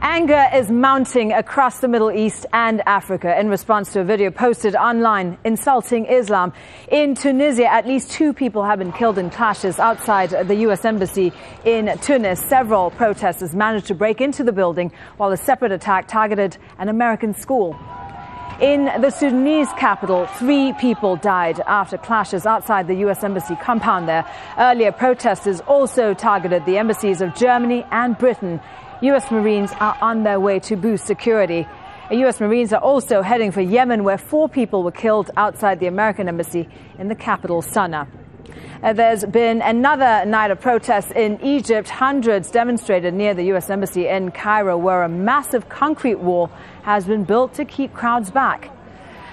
Anger is mounting across the Middle East and Africa in response to a video posted online insulting Islam. In Tunisia, at least 2 people have been killed in clashes outside the U.S. Embassy in Tunis. Several protesters managed to break into the building while a separate attack targeted an American school. In the Sudanese capital, 3 people died after clashes outside the U.S. Embassy compound there. Earlier, protesters also targeted the embassies of Germany and Britain. U.S. Marines are on their way to boost security. U.S. Marines are also heading for Yemen, where 4 people were killed outside the American embassy in the capital, Sana'a. There's been another night of protests in Egypt. Hundreds demonstrated near the U.S. Embassy in Cairo, where a massive concrete wall has been built to keep crowds back.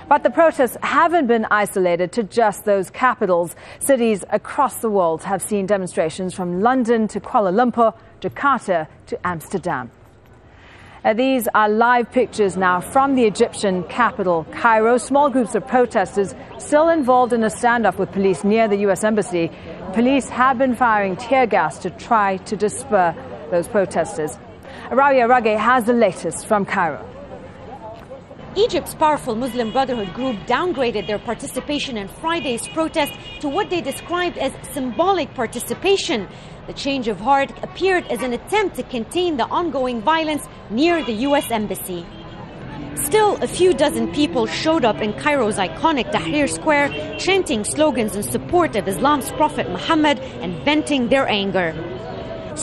But the protests haven't been isolated to just those capitals. Cities across the world have seen demonstrations from London to Kuala Lumpur, Jakarta to Amsterdam. These are live pictures now from the Egyptian capital, Cairo. Small groups of protesters still involved in a standoff with police near the U.S. Embassy. Police have been firing tear gas to try to disperse those protesters. Rawiya Rage has the latest from Cairo. Egypt's powerful Muslim Brotherhood group downgraded their participation in Friday's protest to what they described as symbolic participation. The change of heart appeared as an attempt to contain the ongoing violence near the U.S. Embassy. Still, a few dozen people showed up in Cairo's iconic Tahrir Square, chanting slogans in support of Islam's Prophet Muhammad and venting their anger.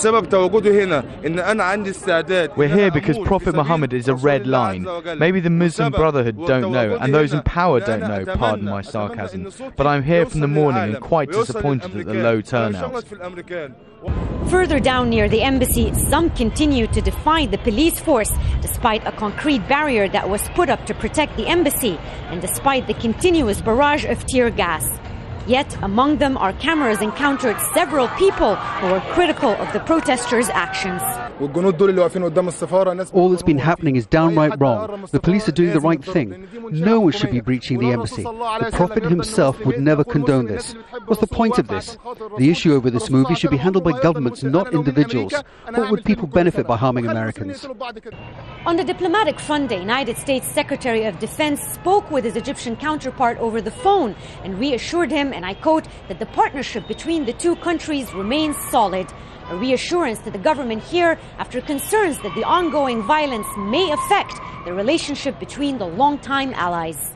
We're here because Prophet Muhammad is a red line. Maybe the Muslim Brotherhood don't know, and those in power don't know, pardon my sarcasm. But I'm here from the morning and quite disappointed at the low turnout. Further down near the embassy, some continue to defy the police force, despite a concrete barrier that was put up to protect the embassy, and despite the continuous barrage of tear gas. Yet, among them, our cameras encountered several people who were critical of the protesters' actions. All that's been happening is downright wrong. The police are doing the right thing. No one should be breaching the embassy. The Prophet himself would never condone this. What's the point of this? The issue over this movie should be handled by governments, not individuals. What would people benefit by harming Americans? On the diplomatic front, the United States Secretary of Defense spoke with his Egyptian counterpart over the phone and reassured him, and I quote, that the partnership between the 2 countries remains solid. A reassurance to the government here after concerns that the ongoing violence may affect the relationship between the longtime allies.